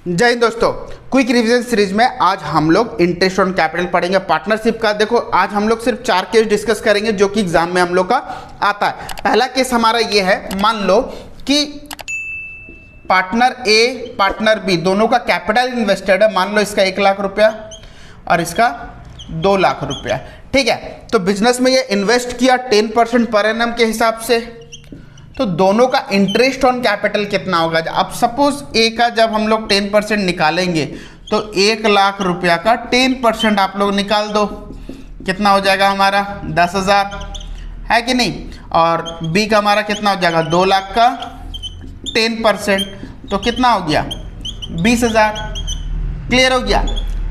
जय हिंद दोस्तों, quick revision series में आज हम लोग इंटरेस्ट ऑन कैपिटल पढ़ेंगे पार्टनरशिप का। देखो आज हम लोग सिर्फ 4 केस डिस्कस करेंगे जो कि एग्जाम में हम लोग का आता है। पहला केस हमारा ये है, मान लो कि पार्टनर ए पार्टनर बी दोनों का कैपिटल इन्वेस्टेड है। मान लो इसका 1 लाख रुपया और इसका 2 लाख रुपया, ठीक है। तो बिजनेस में ये इन्वेस्ट किया 10% पर एनम के हिसाब से, तो दोनों का इंटरेस्ट ऑन कैपिटल कितना होगा। अब सपोज ए का जब हम लोग 10% निकालेंगे तो 1 लाख रुपया का 10% आप लोग निकाल दो, कितना हो जाएगा हमारा 10,000, है कि नहीं। और बी का हमारा कितना हो जाएगा 2 लाख का 10%, तो कितना हो गया 20,000। क्लियर हो गया,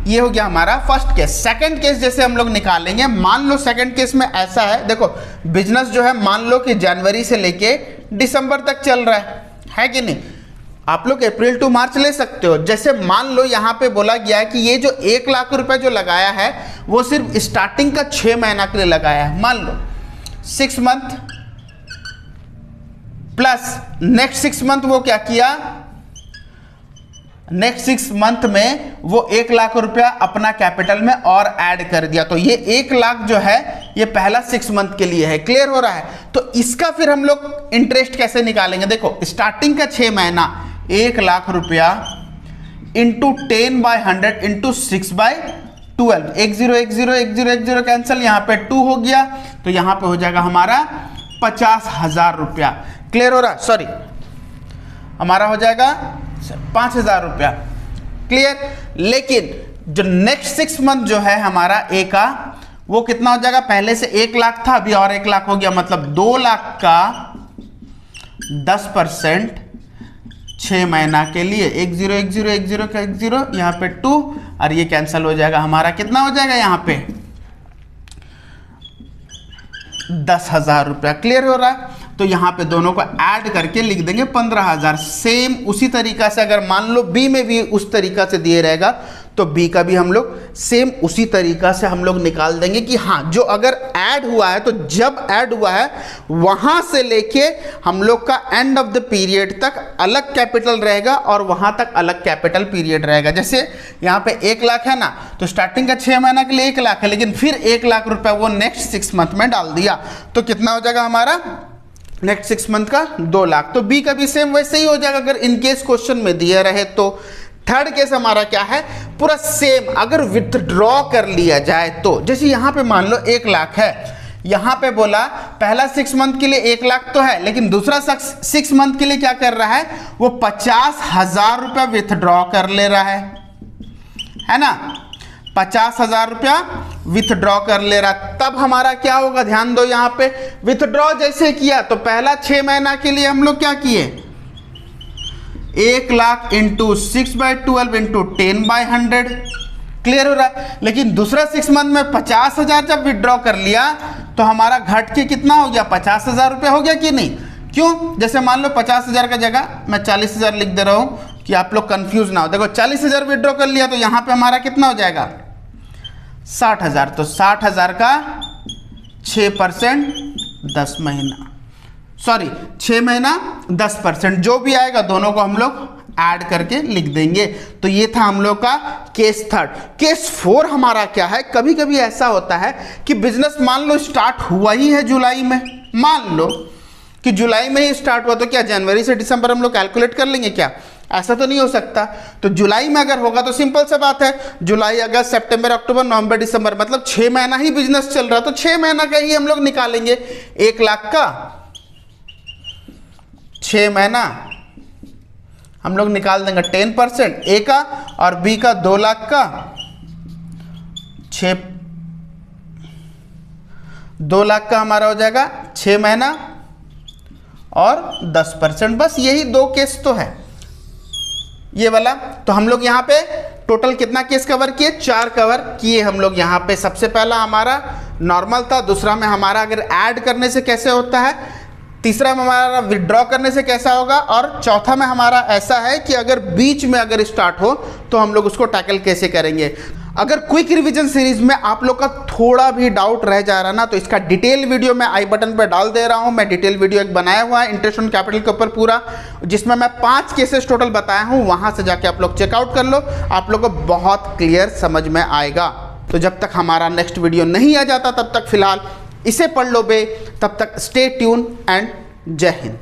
ये हो गया हमारा फर्स्ट केस। सेकंड केस जैसे हम लोग निकालेंगे, मान लो सेकंड केस में ऐसा है, देखो बिजनेस जो है मान लो कि जनवरी से लेके दिसंबर तक चल रहा है कि नहीं। आप लोग अप्रैल टू मार्च ले सकते हो। जैसे मान लो यहाँ पे बोला गया है कि ये जो 1 लाख रुपए जो लगाया है वो सिर्फ स्टार्टिंग का 6 महीना के लिए लगाया है। मान लो 6 मंथ प्लस नेक्स्ट 6 मंथ वो क्या किया, नेक्स्ट 6 मंथ में वो 1 लाख रुपया अपना कैपिटल में और ऐड कर दिया। तो ये 1 लाख जो है ये पहला 6 मंथ के लिए है। क्लियर हो रहा है। तो इसका फिर हम लोग इंटरेस्ट कैसे निकालेंगे। देखो स्टार्टिंग का 6 महीना 1 लाख रुपया इंटू 10/100 इंटू 6/12, 1 0 1 0 1 0 1 0 कैंसिल, यहाँ पे 2 हो गया तो यहाँ पे हो जाएगा हमारा 50,000 रुपया। क्लियर हो रहा, सॉरी हमारा हो जाएगा 5,000 रुपया। क्लियर। लेकिन जो नेक्स्ट 6 मंथ जो है हमारा ए का वो कितना हो जाएगा, पहले से 1 लाख था अभी और 1 लाख हो गया, मतलब 2 लाख का 10% 6 महीना के लिए 1 0 1 0 1 0 1 0, यहाँ पे 2 और ये कैंसिल हो जाएगा, हमारा कितना हो जाएगा यहाँ पे 10,000 रुपया। क्लियर हो रहा है। तो यहाँ पे दोनों को ऐड करके लिख देंगे 15,000। सेम उसी तरीका से अगर मान लो बी में भी उस तरीका से दिए रहेगा तो बी का भी हम लोग सेम उसी तरीका से हम लोग निकाल देंगे कि हाँ जो अगर ऐड हुआ है तो जब ऐड हुआ है वहां से लेके हम लोग का एंड ऑफ द पीरियड तक अलग कैपिटल रहेगा और वहां तक अलग कैपिटल पीरियड रहेगा। जैसे यहाँ पे 1 लाख है ना, तो स्टार्टिंग का 6 महीना के लिए 1 लाख है, लेकिन फिर 1 लाख रुपया वो नेक्स्ट 6 मंथ में डाल दिया तो कितना हो जाएगा हमारा नेक्स्ट 6 मंथ का 2 लाख। तो बी का भी सेम वैसे ही हो जाएगा अगर इनकेस क्वेश्चन में दिया रहे तो। थर्ड केस हमारा क्या है, पूरा सेम अगर विथड्रॉ कर लिया जाए तो, जैसे यहाँ पे मान लो 1 लाख है, यहाँ पे बोला पहला 6 मंथ के लिए 1 लाख तो है, लेकिन दूसरा 6 मंथ के लिए क्या कर रहा है, वो 50,000 रुपया विथड्रॉ कर ले रहा है ना, 50,000 रुपया विथड्रॉ कर ले रहा। तब हमारा क्या होगा, ध्यान दो यहाँ पे, विथड्रॉ जैसे किया तो पहला 6 महीना के लिए हम लोग क्या किए 1 लाख इंटू 6/12 इंटू 10/100। क्लियर हो रहा है। लेकिन दूसरा 6 मंथ में 50,000 जब विथड्रॉ कर लिया तो हमारा घट के कितना हो गया 50,000 रुपया हो गया कि नहीं। क्यों, जैसे मान लो 50,000 का जगह मैं 40,000 लिख दे रहा हूं कि आप लोग कंफ्यूज ना हो। देखो 40,000 विथड्रॉ कर लिया तो यहां पे हमारा कितना हो जाएगा 60,000, तो 60,000 का 6% 10 महीना, सॉरी 6 महीना 10%, जो भी आएगा दोनों को हम लोग ऐड करके लिख देंगे। तो ये था हम लोग का केस थर्ड। केस 4 हमारा क्या है, कभी कभी ऐसा होता है कि बिजनेस मान लो स्टार्ट हुआ ही है जुलाई में, मान लो कि जुलाई में ही स्टार्ट हुआ, तो क्या जनवरी से दिसंबर हम लोग कैलकुलेट कर लेंगे क्या, ऐसा तो नहीं हो सकता। तो जुलाई में अगर होगा तो सिंपल सा बात है, जुलाई अगस्त सितंबर अक्टूबर नवंबर दिसंबर, मतलब 6 महीना ही बिजनेस चल रहा, तो 6 महीना का ही हम लोग निकालेंगे। 1 लाख का 6 महीना हम लोग निकाल देंगे 10% ए का, और बी का 2 लाख का 2 लाख का हमारा हो जाएगा 6 महीना और 10%। बस यही 2 केस तो है ये वाला। तो हम लोग यहाँ पे टोटल कितना केस कवर किए, 4 कवर किए हम लोग यहाँ पे। सबसे पहला हमारा नॉर्मल था, दूसरा में हमारा अगर ऐड करने से कैसे होता है, तीसरा में हमारा विड्रॉ करने से कैसा होगा, और चौथा में हमारा ऐसा है कि अगर बीच में अगर स्टार्ट हो तो हम लोग उसको टैकल कैसे करेंगे। अगर क्विक रिवीजन सीरीज में आप लोग का थोड़ा भी डाउट रह जा रहा ना, तो इसका डिटेल वीडियो मैं आई बटन पर डाल दे रहा हूं। मैं डिटेल वीडियो एक बनाया हुआ है इंटरेस्ट ऑन कैपिटल के ऊपर पूरा, जिसमें मैं 5 केसेस टोटल बताया हूं, वहां से जाके आप लोग चेकआउट कर लो, आप लोग को बहुत क्लियर समझ में आएगा। तो जब तक हमारा नेक्स्ट वीडियो नहीं आ जाता तब तक फिलहाल इसे पढ़ लो बे। तब तक स्टे ट्यून एंड जय हिंद।